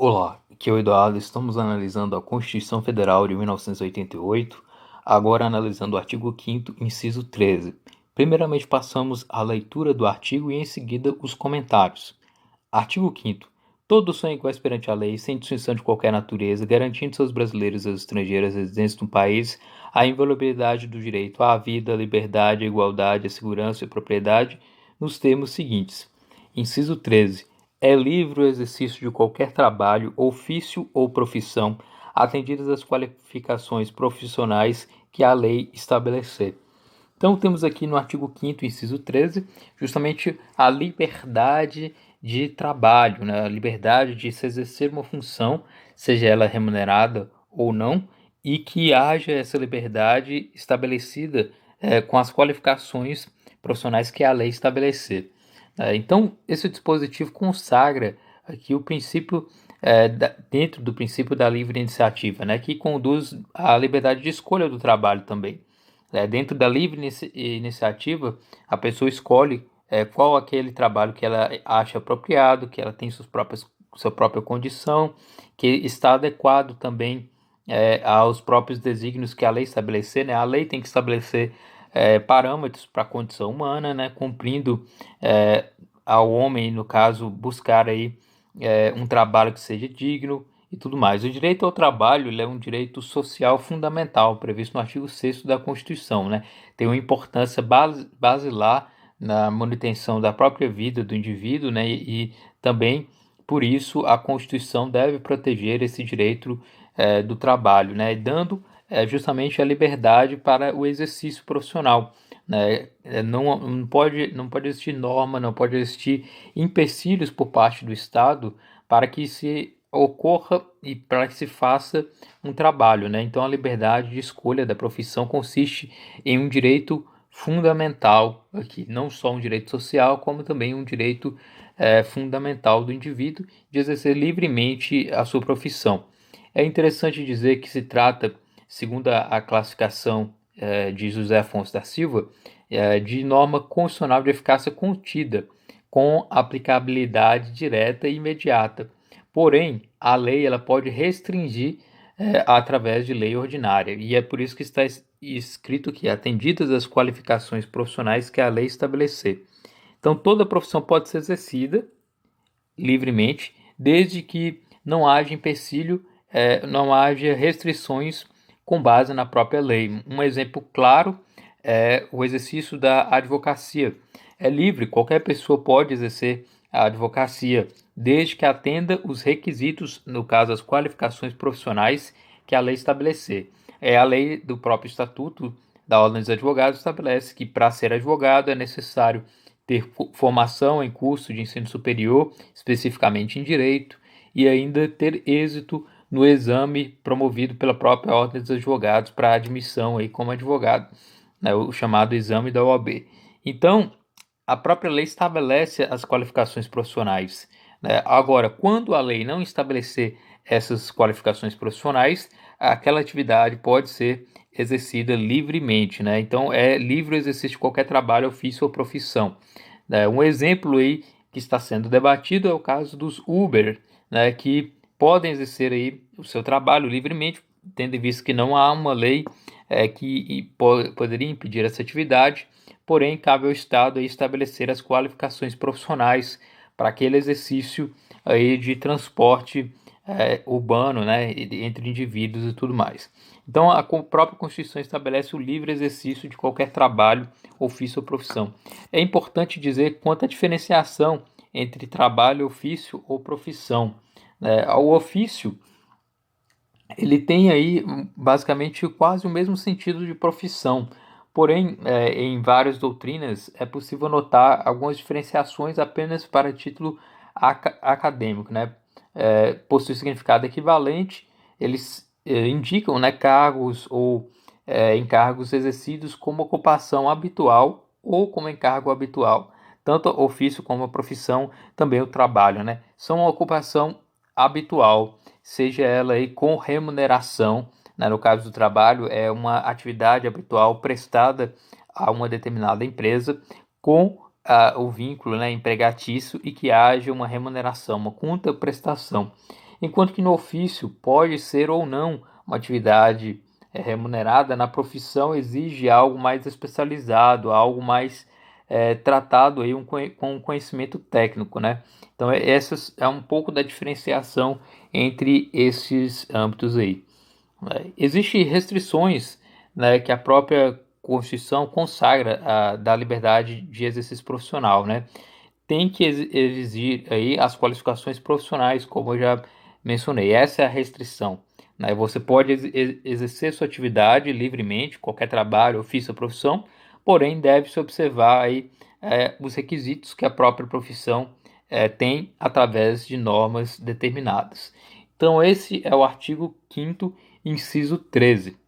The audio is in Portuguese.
Olá, aqui é o Eduardo. Estamos analisando a Constituição Federal de 1988, agora analisando o artigo 5º, inciso 13. Primeiramente passamos a leitura do artigo e em seguida os comentários. Artigo 5º. Todos são iguais perante a lei, sem distinção de qualquer natureza, garantindo aos brasileiros e aos estrangeiros residentes no país a inviolabilidade do direito à vida, à liberdade, à igualdade, à segurança e à propriedade, nos termos seguintes. Inciso 13. É livre o exercício de qualquer trabalho, ofício ou profissão, atendidas as qualificações profissionais que a lei estabelecer. Então, temos aqui no artigo 5º, inciso 13, justamente a liberdade de trabalho, né? A liberdade de se exercer uma função, seja ela remunerada ou não, e que haja essa liberdade estabelecida com as qualificações profissionais que a lei estabelecer. Então, esse dispositivo consagra aqui o princípio, dentro do princípio da livre iniciativa, né? Que conduz à liberdade de escolha do trabalho também. Dentro da livre iniciativa, a pessoa escolhe qual aquele trabalho que ela acha apropriado, que ela tem sua própria condição, que está adequado também aos próprios desígnios que a lei estabelecer, né? A lei tem que estabelecer parâmetros para a condição humana, né? Cumprindo ao homem, no caso, buscar aí um trabalho que seja digno e tudo mais. O direito ao trabalho ele é um direito social fundamental, previsto no artigo 6º da Constituição, né? Tem uma importância basilar na manutenção da própria vida do indivíduo, né? E também, por isso, a Constituição deve proteger esse direito do trabalho, né? Dando justamente a liberdade para o exercício profissional, né? Não pode existir norma, não pode existir empecilhos por parte do Estado para que se ocorra e para que se faça um trabalho, né? Então a liberdade de escolha da profissão consiste em um direito fundamental aqui, não só um direito social, como também um direito fundamental do indivíduo de exercer livremente a sua profissão. É interessante dizer que se trata, segundo a classificação de José Afonso da Silva, de norma constitucional de eficácia contida, com aplicabilidade direta e imediata. Porém, a lei ela pode restringir através de lei ordinária, e é por isso que está escrito que, atendidas as qualificações profissionais que a lei estabelecer. Então, toda profissão pode ser exercida livremente, desde que não haja empecilho, não haja restrições com base na própria lei. Um exemplo claro é o exercício da advocacia. É livre, qualquer pessoa pode exercer a advocacia, desde que atenda os requisitos, no caso, as qualificações profissionais que a lei estabelecer. A lei do próprio Estatuto da Ordem dos Advogados estabelece que para ser advogado é necessário ter formação em curso de ensino superior, especificamente em direito, e ainda ter êxito no exame promovido pela própria Ordem dos Advogados para admissão aí como advogado, né, o chamado exame da OAB. Então, a própria lei estabelece as qualificações profissionais, né? Agora, quando a lei não estabelecer essas qualificações profissionais, aquela atividade pode ser exercida livremente, né? Então, é livre o exercício de qualquer trabalho, ofício ou profissão. Um exemplo aí que está sendo debatido é o caso dos Uber, né, que podem exercer aí o seu trabalho livremente, tendo em vista que não há uma lei que poderia impedir essa atividade, porém cabe ao Estado aí estabelecer as qualificações profissionais para aquele exercício aí de transporte urbano, né, entre indivíduos e tudo mais. Então, a própria Constituição estabelece o livre exercício de qualquer trabalho, ofício ou profissão. É importante dizer quanto à diferenciação entre trabalho, ofício ou profissão. O ofício ele tem aí basicamente quase o mesmo sentido de profissão, porém, em várias doutrinas é possível notar algumas diferenciações apenas para título acadêmico, né? Possui significado equivalente, eles indicam, né, cargos ou encargos exercidos como ocupação habitual ou como encargo habitual. Tanto o ofício como a profissão, também o trabalho, né? São uma ocupação habitual, seja ela aí com remuneração, né? No caso do trabalho, é uma atividade habitual prestada a uma determinada empresa com o vínculo, né, empregatício e que haja uma remuneração, uma contraprestação. enquanto que no ofício pode ser ou não uma atividade remunerada, na profissão exige algo mais especializado, algo mais tratado aí com um conhecimento técnico, né? Então, essa é um pouco da diferenciação entre esses âmbitos aí. Existem restrições, né, que a própria Constituição consagra da liberdade de exercício profissional, né? Tem que exigir aí as qualificações profissionais, como eu já mencionei. Essa é a restrição, né? Você pode exercer sua atividade livremente, qualquer trabalho, ofício ou profissão, porém deve-se observar aí os requisitos que a própria profissão tem através de normas determinadas. Então esse é o artigo 5º, inciso 13.